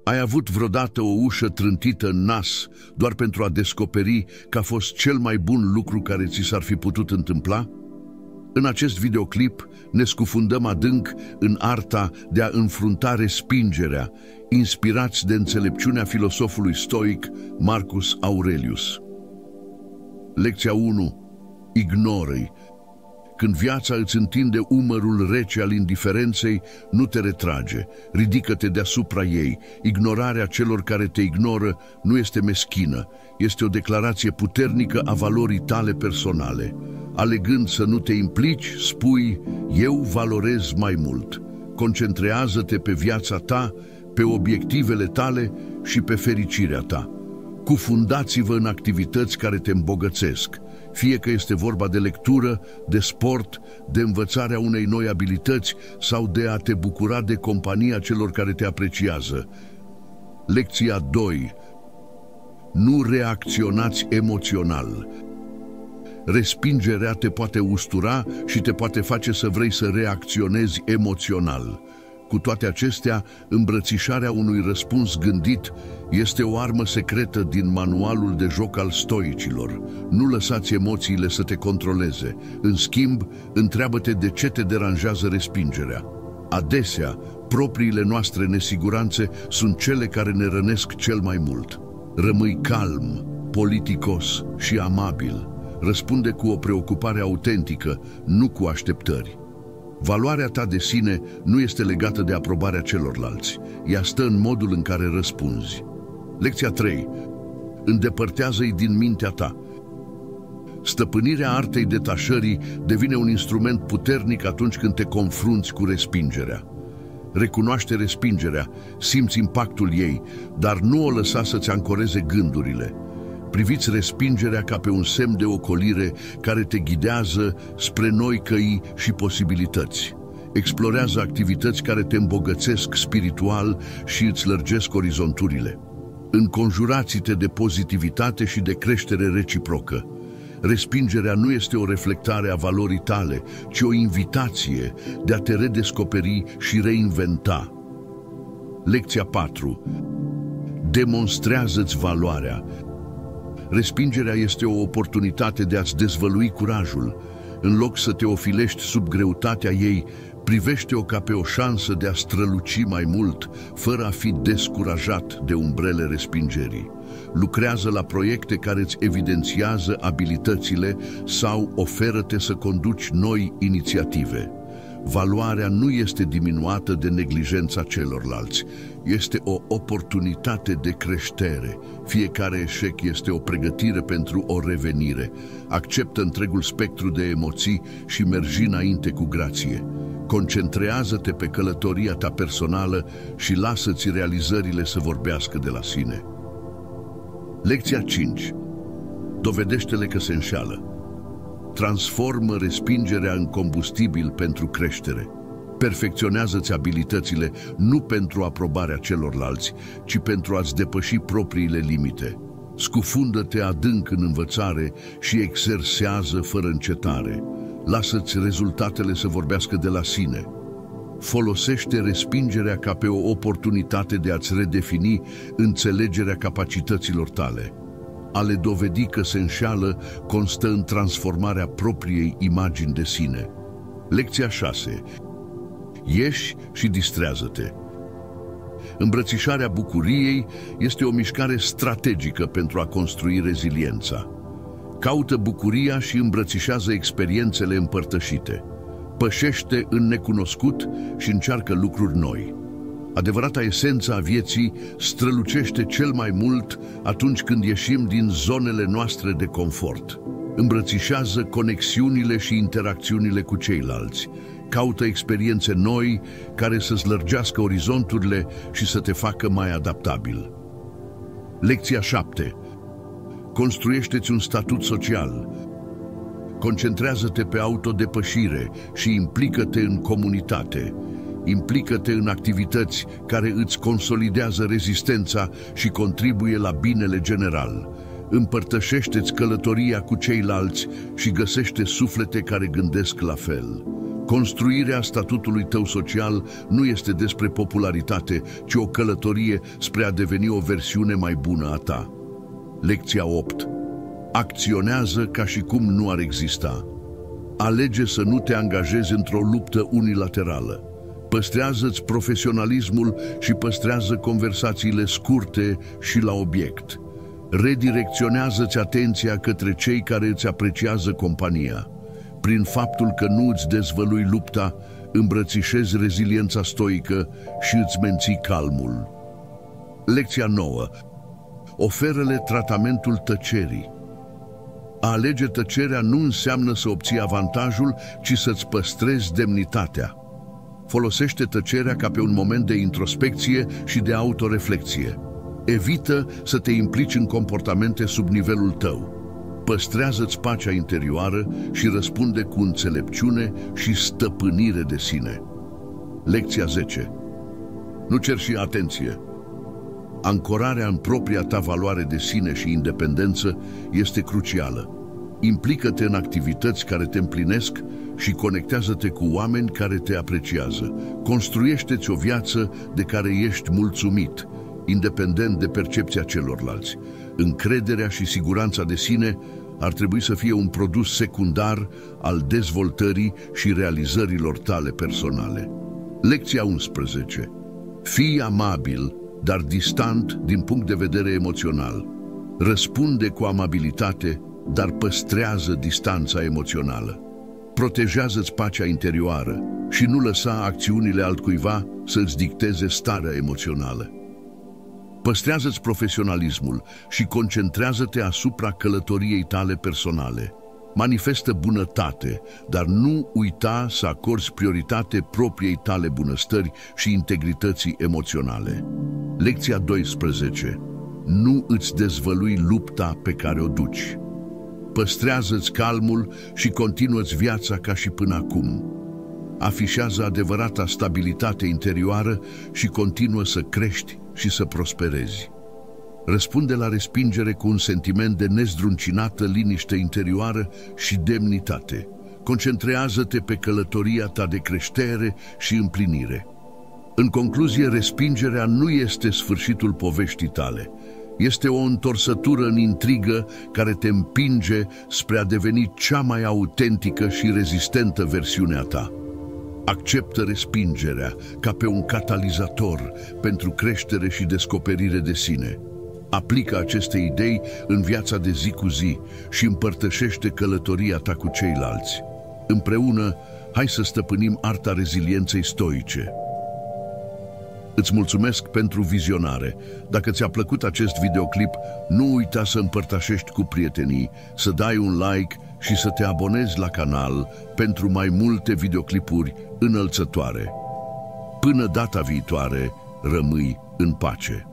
Ai avut vreodată o ușă trântită în nas doar pentru a descoperi că a fost cel mai bun lucru care ți s-ar fi putut întâmpla? În acest videoclip ne scufundăm adânc în arta de a înfrunta respingerea, inspirați de înțelepciunea filosofului stoic Marcus Aurelius. Lecția 1. Ignoră-i. Când viața îți întinde umărul rece al indiferenței, nu te retrage, ridică-te deasupra ei. Ignorarea celor care te ignoră nu este meschină, este o declarație puternică a valorii tale personale. Alegând să nu te implici, spui, eu valorez mai mult. Concentrează-te pe viața ta, pe obiectivele tale și pe fericirea ta. Cufundați-vă în activități care te îmbogățesc, fie că este vorba de lectură, de sport, de învățarea unei noi abilități sau de a te bucura de compania celor care te apreciază. Lecția 2. Nu reacționați emoțional. Respingerea te poate ustura și te poate face să vrei să reacționezi emoțional. Cu toate acestea, îmbrățișarea unui răspuns gândit este o armă secretă din manualul de joc al stoicilor. Nu lăsați emoțiile să te controleze. În schimb, întreabă-te de ce te deranjează respingerea. Adesea, propriile noastre nesiguranțe sunt cele care ne rănesc cel mai mult. Rămâi calm, politicos și amabil. Răspunde cu o preocupare autentică, nu cu așteptări. Valoarea ta de sine nu este legată de aprobarea celorlalți. Ea stă în modul în care răspunzi. Lecția 3. Îndepărtează-i din mintea ta. Stăpânirea artei detașării devine un instrument puternic atunci când te confrunți cu respingerea. Recunoaște respingerea, simți impactul ei, dar nu o lăsa să-ți ancoreze gândurile. Priviți respingerea ca pe un semn de ocolire care te ghidează spre noi căi și posibilități. Explorează activități care te îmbogățesc spiritual și îți lărgesc orizonturile. Înconjurați-te de pozitivitate și de creștere reciprocă. Respingerea nu este o reflectare a valorii tale, ci o invitație de a te redescoperi și reinventa. Lecția 4. Demonstrează-ți valoarea. Respingerea este o oportunitate de a-ți dezvălui curajul. În loc să te ofilești sub greutatea ei, privește-o ca pe o șansă de a străluci mai mult, fără a fi descurajat de umbrele respingerii. Lucrează la proiecte care îți evidențiază abilitățile sau oferă-te să conduci noi inițiative. Valoarea nu este diminuată de neglijența celorlalți. Este o oportunitate de creștere. Fiecare eșec este o pregătire pentru o revenire. Acceptă întregul spectru de emoții și mergi înainte cu grație. Concentrează-te pe călătoria ta personală și lasă-ți realizările să vorbească de la sine. Lecția 5. Dovedește-le că se înșală. Transformă respingerea în combustibil pentru creștere. Perfecționează-ți abilitățile nu pentru aprobarea celorlalți, ci pentru a-ți depăși propriile limite. Scufundă-te adânc în învățare și exersează fără încetare. Lasă-ți rezultatele să vorbească de la sine. Folosește respingerea ca pe o oportunitate de a-ți redefini înțelegerea capacităților tale. A le dovedi că se înșală constă în transformarea propriei imagini de sine. Lecția 6. Ieși și distrează-te. Îmbrățișarea bucuriei este o mișcare strategică pentru a construi reziliența. Caută bucuria și îmbrățișează experiențele împărtășite. Pășește în necunoscut și încearcă lucruri noi. Adevărata esență a vieții strălucește cel mai mult atunci când ieșim din zonele noastre de confort. Îmbrățișează conexiunile și interacțiunile cu ceilalți. Caută experiențe noi care să-ți lărgească orizonturile și să te facă mai adaptabil. Lecția 7. Construiește-ți un statut social. Concentrează-te pe autodepășire și implică-te în comunitate. Implică-te în activități care îți consolidează rezistența și contribuie la binele general. Împărtășește-ți călătoria cu ceilalți și găsește suflete care gândesc la fel. Construirea statutului tău social nu este despre popularitate, ci o călătorie spre a deveni o versiune mai bună a ta. Lecția 8. Acționează ca și cum nu ar exista. Alege să nu te angajezi într-o luptă unilaterală. Păstrează-ți profesionalismul și păstrează conversațiile scurte și la obiect. Redirecționează-ți atenția către cei care îți apreciază compania. Prin faptul că nu îți dezvălui lupta, îmbrățișezi reziliența stoică și îți menții calmul. Lecția 9. Oferă-le tratamentul tăcerii. A alege tăcerea nu înseamnă să obții avantajul, ci să-ți păstrezi demnitatea. Folosește tăcerea ca pe un moment de introspecție și de autoreflexie. Evită să te implici în comportamente sub nivelul tău. Păstrează-ți pacea interioară și răspunde cu înțelepciune și stăpânire de sine. Lecția 10. Nu cer și atenție. Ancorarea în propria ta valoare de sine și independență este crucială. Implică-te în activități care te împlinesc și conectează-te cu oameni care te apreciază. Construiește-ți o viață de care ești mulțumit, independent de percepția celorlalți. Încrederea și siguranța de sine ar trebui să fie un produs secundar al dezvoltării și realizărilor tale personale. Lecția 11. Fii amabil, dar distant din punct de vedere emoțional. Răspunde cu amabilitate, dar păstrează distanța emoțională. Protejează-ți pacea interioară și nu lăsa acțiunile altcuiva să-ți dicteze starea emoțională. Păstrează-ți profesionalismul și concentrează-te asupra călătoriei tale personale. Manifestă bunătate, dar nu uita să acorzi prioritate propriei tale bunăstări și integrității emoționale. Lecția 12. Nu îți dezvălui lupta pe care o duci. Păstrează-ți calmul și continuă-ți viața ca și până acum. Afișează adevărata stabilitate interioară și continuă să crești și să prosperezi. Răspunde la respingere cu un sentiment de nezdruncinată liniște interioară și demnitate. Concentrează-te pe călătoria ta de creștere și împlinire. În concluzie, respingerea nu este sfârșitul poveștii tale. Este o întorsătură în intrigă care te împinge spre a deveni cea mai autentică și rezistentă versiune a ta. Acceptă respingerea ca pe un catalizator pentru creștere și descoperire de sine. Aplică aceste idei în viața de zi cu zi și împărtășește călătoria ta cu ceilalți. Împreună, hai să stăpânim arta rezilienței stoice. Îți mulțumesc pentru vizionare. Dacă ți-a plăcut acest videoclip, nu uita să împărtășești cu prietenii, să dai un like și să te abonezi la canal pentru mai multe videoclipuri înălțătoare. Până data viitoare, rămâi în pace.